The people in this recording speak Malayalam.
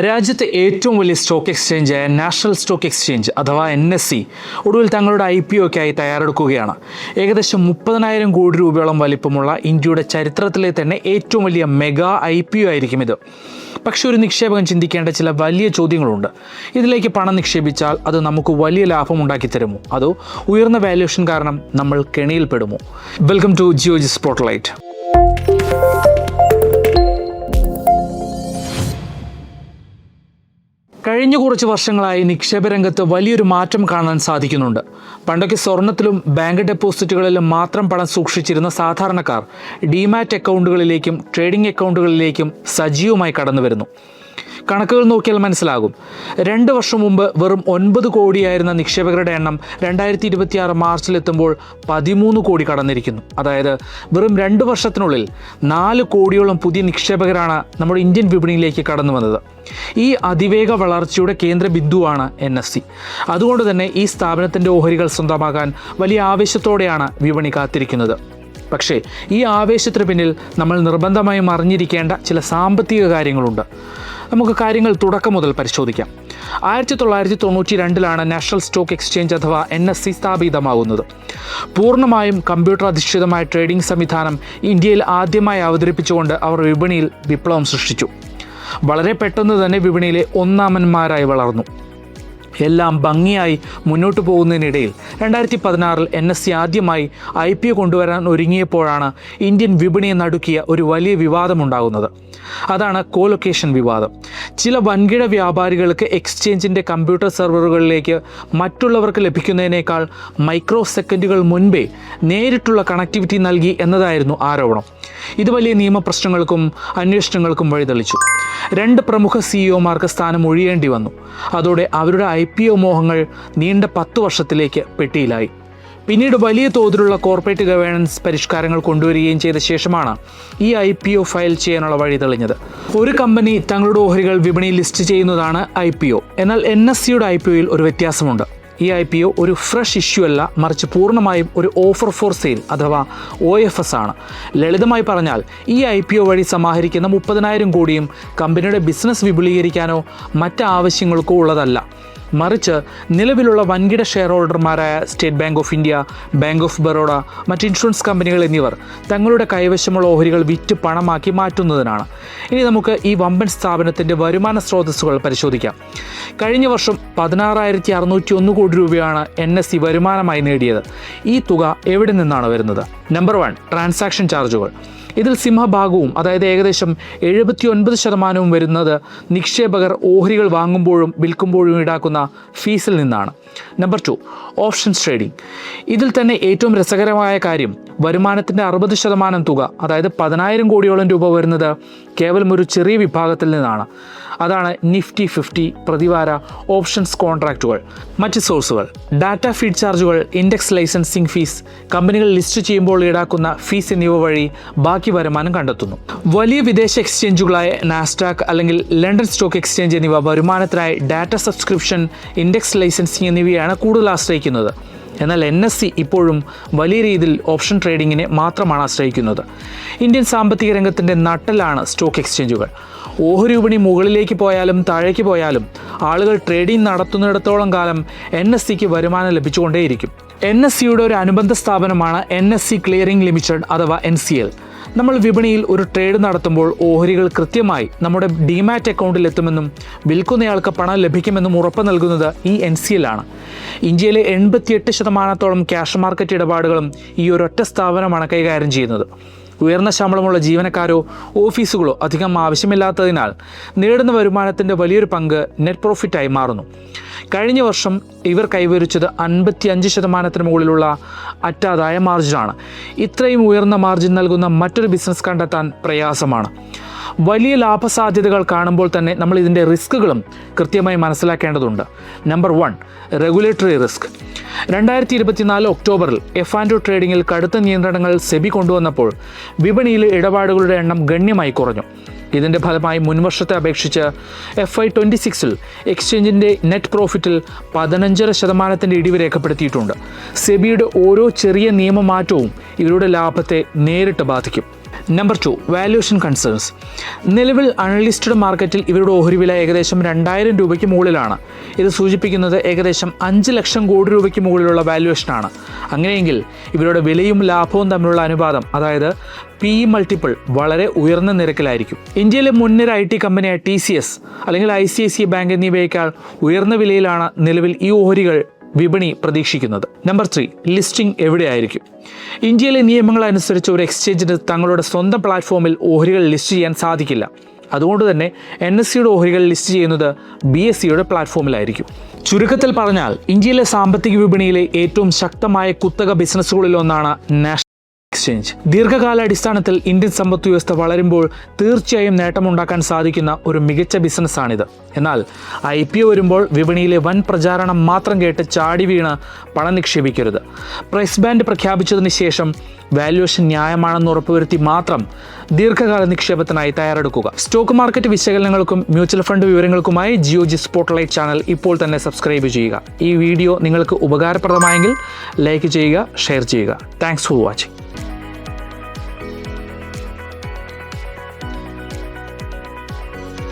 രാജ്യത്തെ ഏറ്റവും വലിയ സ്റ്റോക്ക് എക്സ്ചേഞ്ചായ നാഷണൽ സ്റ്റോക്ക് എക്സ്ചേഞ്ച് അഥവാ NSE ഒടുവിൽ തങ്ങളുടെ IPOയ്ക്കായി തയ്യാറെടുക്കുകയാണ്. ഏകദേശം 30,000 കോടി രൂപയോളം വലിപ്പമുള്ള ഇന്ത്യയുടെ ചരിത്രത്തിലെ തന്നെ ഏറ്റവും വലിയ മെഗാ IPO ആയിരിക്കും ഇത്. പക്ഷേ ഒരു നിക്ഷേപകൻ ചിന്തിക്കേണ്ട ചില വലിയ ചോദ്യങ്ങളുണ്ട്. ഇതിലേക്ക് പണം നിക്ഷേപിച്ചാൽ അത് നമുക്ക് വലിയ ലാഭം ഉണ്ടാക്കി തരുമോ, അതോ ഉയർന്ന വാല്യൂഷൻ കാരണം നമ്മൾ കെണിയിൽപ്പെടുമോ? Welcome to Geojit spotlight. കഴിഞ്ഞ കുറച്ച് വർഷങ്ങളായി നിക്ഷേപ രംഗത്ത് വലിയൊരു മാറ്റം കാണാൻ സാധിക്കുന്നുണ്ട്. പണ്ടൊക്കെ സ്വർണത്തിലും ബാങ്ക് ഡെപ്പോസിറ്റുകളിലും മാത്രം പണം സൂക്ഷിച്ചിരുന്ന സാധാരണക്കാർ ഡിമാറ്റ് അക്കൗണ്ടുകളിലേക്കും ട്രേഡിംഗ് അക്കൗണ്ടുകളിലേക്കും സജീവമായി കടന്നു വരുന്നു. കണക്കുകൾ നോക്കിയാൽ മനസ്സിലാകും. 2 വർഷം മുമ്പ് വെറും 9 കോടിയായിരുന്ന നിക്ഷേപകരുടെ എണ്ണം 2026 മാർച്ചിലെത്തുമ്പോൾ 13 കോടി കടന്നിരിക്കുന്നു. അതായത് വെറും 2 വർഷത്തിനുള്ളിൽ 4 കോടിയോളം പുതിയ നിക്ഷേപകരാണ് നമ്മുടെ ഇന്ത്യൻ വിപണിയിലേക്ക് കടന്നു വന്നത്. ഈ അതിവേഗ വളർച്ചയുടെ കേന്ദ്ര ബിന്ദുവാണ് NSE. അതുകൊണ്ട് തന്നെ ഈ സ്ഥാപനത്തിൻ്റെ ഓഹരികൾ സ്വന്തമാക്കാൻ വലിയ ആവേശത്തോടെയാണ് വിപണി കാത്തിരിക്കുന്നത്. പക്ഷേ ഈ ആവേശത്തിന് പിന്നിൽ നമ്മൾ നിർബന്ധമായും അറിഞ്ഞിരിക്കേണ്ട ചില സാമ്പത്തിക കാര്യങ്ങളുണ്ട്. നമുക്ക് കാര്യങ്ങൾ തുടക്കം മുതൽ പരിശോധിക്കാം. 1992 നാഷണൽ സ്റ്റോക്ക് എക്സ്ചേഞ്ച് അഥവാ NSE സ്ഥാപിതമാകുന്നത്. പൂർണ്ണമായും കമ്പ്യൂട്ടർ അധിഷ്ഠിതമായ ട്രേഡിംഗ് സംവിധാനം ഇന്ത്യയിൽ ആദ്യമായി അവതരിപ്പിച്ചുകൊണ്ട് അവർ വിപണിയിൽ വിപ്ലവം സൃഷ്ടിച്ചു. വളരെ പെട്ടെന്ന് തന്നെ വിപണിയിലെ ഒന്നാമന്മാരായി വളർന്നു. എല്ലാം ഭംഗിയായി മുന്നോട്ട് പോകുന്നതിനിടയിൽ 2016 NSE ആദ്യമായി IPO കൊണ്ടുവരാൻ ഒരുങ്ങിയപ്പോഴാണ് ഇന്ത്യൻ വിപണിയെ നടുക്കിയ ഒരു വലിയ വിവാദമുണ്ടാകുന്നത്. അതാണ് കോലൊക്കേഷൻ വിവാദം. ചില വൻകിട വ്യാപാരികൾക്ക് എക്സ്ചേഞ്ചിൻ്റെ കമ്പ്യൂട്ടർ സെർവറുകളിലേക്ക് മറ്റുള്ളവർക്ക് ലഭിക്കുന്നതിനേക്കാൾ മൈക്രോ സെക്കൻഡുകൾ മുൻപേ നേരിട്ടുള്ള കണക്ടിവിറ്റി നൽകി എന്നതായിരുന്നു ആരോപണം. ഇത് വലിയ നിയമപ്രശ്നങ്ങൾക്കും അന്വേഷണങ്ങൾക്കും വഴിതെളിച്ചു. 2 പ്രമുഖ CEOമാർക്ക് സ്ഥാനം ഒഴിയേണ്ടി വന്നു. അതോടെ അവരുടെ IPO മോഹങ്ങൾ നീണ്ട 10 വർഷത്തിലേക്ക് പെട്ടിയിലായി. പിന്നീട് വലിയ തോതിലുള്ള കോർപ്പറേറ്റ് ഗവേണൻസ് പരിഷ്കാരങ്ങൾ കൊണ്ടുവരികയും ചെയ്ത ശേഷമാണ് ഈ IPO ഫയൽ ചെയ്യാനുള്ള വഴി തെളിഞ്ഞത്. ഒരു കമ്പനി തങ്ങളുടെ ഓഹരികൾ വിപണിയിൽ ലിസ്റ്റ് ചെയ്യുന്നതാണ് IPO. എന്നാൽ NSEയുടെ IPOയിൽ ഒരു വ്യത്യാസമുണ്ട്. ഈ IPO ഒരു ഫ്രഷ് ഇഷ്യൂ അല്ല, മറിച്ച് പൂർണ്ണമായും ഒരു ഓഫർ ഫോർ സെയിൽ അഥവാ OFS ആണ്. ലളിതമായി പറഞ്ഞാൽ ഈ IPO വഴി സമാഹരിക്കുന്ന 30,000 കോടിയും കമ്പനിയുടെ ബിസിനസ് വിപുലീകരിക്കാനോ മറ്റ് ആവശ്യങ്ങൾക്കോ ഉള്ളതല്ല, മറിച്ച് നിലവിലുള്ള വൻകിട ഷെയർ ഹോൾഡർമാരായ State Bank of India, bank of Baroda, മറ്റ് ഇൻഷുറൻസ് കമ്പനികൾ എന്നിവർ തങ്ങളുടെ കൈവശമുള്ള ഓഹരികൾ വിറ്റ് പണമാക്കി മാറ്റുന്നതിനാണ്. ഇനി നമുക്ക് ഈ വമ്പൻ സ്ഥാപനത്തിൻ്റെ വരുമാന സ്രോതസ്സുകൾ പരിശോധിക്കാം. കഴിഞ്ഞ വർഷം 16,601 കോടി രൂപയാണ് NSE വരുമാനമായി നേടിയത്. ഈ തുക എവിടെ നിന്നാണ് വരുന്നത്? നമ്പർ 1, ട്രാൻസാക്ഷൻ ചാർജുകൾ. ഇതിൽ സിംഹഭാഗവും, അതായത് ഏകദേശം 79% വരുന്നത് നിക്ഷേപകർ ഓഹരികൾ വാങ്ങുമ്പോഴും വിൽക്കുമ്പോഴും ഈടാക്കുന്ന ഫീസിൽ നിന്നാണ്. Number 2, options trading. ഇതിൽ തന്നെ ഏറ്റവും രസകരമായ കാര്യം വരുമാനത്തിൻ്റെ 60% തുക, അതായത് 10,000 കോടിയോളം രൂപ വരുന്നത് കേവലം ഒരു ചെറിയ വിഭാഗത്തിൽ നിന്നാണ്. അതാണ് നിഫ്റ്റി 50 പ്രതിവാര ഓപ്ഷൻസ് കോൺട്രാക്റ്റുകൾ. മറ്റ് സോഴ്സുകൾ ഡാറ്റ ഫീഡ് ചാർജുകൾ, ഇൻഡെക്സ് ലൈസൻസിംഗ് ഫീസ്, കമ്പനികൾ ലിസ്റ്റ് ചെയ്യുമ്പോൾ ഈടാക്കുന്ന ഫീസ് എന്നിവ വഴി ബാക്കി വരുമാനം കണ്ടെത്തുന്നു. വലിയ വിദേശ എക്സ്ചേഞ്ചുകളായ നാസ്ഡാക്ക് അല്ലെങ്കിൽ ലണ്ടൻ സ്റ്റോക്ക് എക്സ്ചേഞ്ച് എന്നിവ വരുമാനത്തിനായി ഡാറ്റ സബ്സ്ക്രിപ്ഷൻ, ഇൻഡെക്സ് ലൈസൻസിംഗ് എന്നിവയാണ് കൂടുതൽ ആശ്രയിക്കുന്നത്. എന്നാൽ NSE ഇപ്പോഴും വലിയ രീതിയിൽ ഓപ്ഷൻ ട്രേഡിങ്ങിനെ മാത്രമാണ് ആശ്രയിക്കുന്നത്. ഇന്ത്യൻ സാമ്പത്തിക രംഗത്തിൻ്റെ നട്ടെല്ലാണ് സ്റ്റോക്ക് എക്സ്ചേഞ്ചുകൾ. ഓഹരി വിപണി മുകളിലേക്ക് പോയാലും താഴേക്ക് പോയാലും ആളുകൾ ട്രേഡിംഗ് നടത്തുന്നിടത്തോളം കാലം NSEക്ക് വരുമാനം ലഭിച്ചുകൊണ്ടേയിരിക്കും. NSEയുടെ ഒരു അനുബന്ധ സ്ഥാപനമാണ് NSE ക്ലിയറിംഗ് ലിമിറ്റഡ് അഥവാ NCL. നമ്മൾ വിപണിയിൽ ഒരു ട്രേഡ് നടത്തുമ്പോൾ ഓഹരികൾ കൃത്യമായി നമ്മുടെ ഡിമാറ്റ് അക്കൗണ്ടിൽ എത്തുമെന്നും വിൽക്കുന്നയാൾക്ക് പണം ലഭിക്കുമെന്നും ഉറപ്പ് നൽകുന്നത് ഈ NCL ആണ്. ഇന്ത്യയിലെ 88% ക്യാഷ് മാർക്കറ്റ് ഇടപാടുകളും ഈ ഒരൊറ്റ സ്ഥാപനമാണ് കൈകാര്യം ചെയ്യുന്നത്. ഉയർന്ന ശമ്പളമുള്ള ജീവനക്കാരോ ഓഫീസുകളോ അധികം ആവശ്യമില്ലാത്തതിനാൽ നേടുന്ന വരുമാനത്തിൻ്റെ വലിയൊരു പങ്ക് നെറ്റ് പ്രോഫിറ്റായി മാറുന്നു. കഴിഞ്ഞ വർഷം ഇവർ കൈവരിച്ചത് 55% മുകളിലുള്ള അറ്റാദായ മാർജിനാണ്. ഇത്രയും ഉയർന്ന മാർജിൻ നൽകുന്ന മറ്റൊരു ബിസിനസ് കണ്ടെത്താൻ പ്രയാസമാണ്. വലിയ ലാഭസാധ്യതകൾ കാണുമ്പോൾ തന്നെ നമ്മൾ ഇതിൻ്റെ റിസ്കുകളും കൃത്യമായി മനസ്സിലാക്കേണ്ടതുണ്ട്. Number 1, regulatory risk. 2024 ഒക്ടോബറിൽ F&O ട്രേഡിങ്ങിൽ കടുത്ത നിയന്ത്രണങ്ങൾ SEBI കൊണ്ടുവന്നപ്പോൾ വിപണിയിലെ ഇടപാടുകളുടെ എണ്ണം ഗണ്യമായി കുറഞ്ഞു. ഇതിൻ്റെ ഫലമായി മുൻവർഷത്തെ അപേക്ഷിച്ച് FY26 എക്സ്ചേഞ്ചിൻ്റെ നെറ്റ് പ്രോഫിറ്റിൽ 15% ഇടിവ് രേഖപ്പെടുത്തിയിട്ടുണ്ട്. SEBIയുടെ ഓരോ ചെറിയ നിയമമാറ്റവും ഇവരുടെ ലാഭത്തെ നേരിട്ട് ബാധിക്കും. Number 2, valuation concerns. നിലവിൽ അൺലിസ്റ്റഡ് മാർക്കറ്റിൽ ഇവരുടെ ഓഹരി വില ഏകദേശം 2000 രൂപയ്ക്ക് മുകളിലാണ്. ഇത് സൂചിപ്പിക്കുന്നത് ഏകദേശം 5 ലക്ഷം കോടി രൂപയ്ക്ക് മുകളിലുള്ള വാല്യൂഷനാണ്. അങ്ങനെയെങ്കിൽ ഇവരുടെ വിലയും ലാഭവും തമ്മിലുള്ള അനുപാതം, അതായത് PE മൾട്ടിപ്പിൾ, വളരെ ഉയർന്ന നിരക്കിലായിരിക്കും. ഇന്ത്യയിലെ മുൻനിര IT കമ്പനിയായ TCS അല്ലെങ്കിൽ ICICI ബാങ്ക് എന്നിവയേക്കാൾ ഉയർന്ന വിലയിലാണ് നിലവിൽ ഈ ഓഹരികൾ വിപണി പ്രതീക്ഷിക്കുന്നത്. നമ്പർ 3, ലിസ്റ്റിംഗ് എവിടെയായിരിക്കും? ഇന്ത്യയിലെ നിയമങ്ങൾ അനുസരിച്ച് ഒരു എക്സ്ചേഞ്ചിന് തങ്ങളുടെ സ്വന്തം പ്ലാറ്റ്ഫോമിൽ ഓഹരികൾ ലിസ്റ്റ് ചെയ്യാൻ സാധിക്കില്ല. അതുകൊണ്ട് തന്നെ NSEയുടെ ഓഹരികൾ ലിസ്റ്റ് ചെയ്യുന്നത് BSEയുടെ പ്ലാറ്റ്ഫോമിലായിരിക്കും. ചുരുക്കത്തിൽ പറഞ്ഞാൽ ഇന്ത്യയിലെ സാമ്പത്തിക വിപണിയിലെ ഏറ്റവും ശക്തമായ കുത്തക ബിസിനസ്സുകളിലൊന്നാണ് നാഷണൽ എക്സ്ചേഞ്ച്. ദീർഘകാലാടിസ്ഥാനത്തിൽ ഇന്ത്യൻ സമ്പദ് വ്യവസ്ഥ വളരുമ്പോൾ തീർച്ചയായും നേട്ടമുണ്ടാക്കാൻ സാധിക്കുന്ന ഒരു മികച്ച ബിസിനസ്സാണിത്. എന്നാൽ IPO വരുമ്പോൾ വിപണിയിലെ വൻ പ്രചാരണം മാത്രം കേട്ട് ചാടി വീണ് പണം നിക്ഷേപിക്കരുത്. പ്രൈസ് ബാൻഡ് പ്രഖ്യാപിച്ചതിന് ശേഷം വാല്യൂഷൻ ന്യായമാണെന്ന് ഉറപ്പുവരുത്തി മാത്രം ദീർഘകാല നിക്ഷേപത്തിനായി തയ്യാറെടുക്കുക. Stock market വിശകലനങ്ങൾക്കും mutual fund വിവരങ്ങൾക്കുമായി ജിയോജി spotlight channel ഇപ്പോൾ തന്നെ സബ്സ്ക്രൈബ് ചെയ്യുക. ഈ വീഡിയോ നിങ്ങൾക്ക് ഉപകാരപ്രദമായെങ്കിൽ ലൈക്ക് ചെയ്യുക, ഷെയർ ചെയ്യുക. Thanks for watching.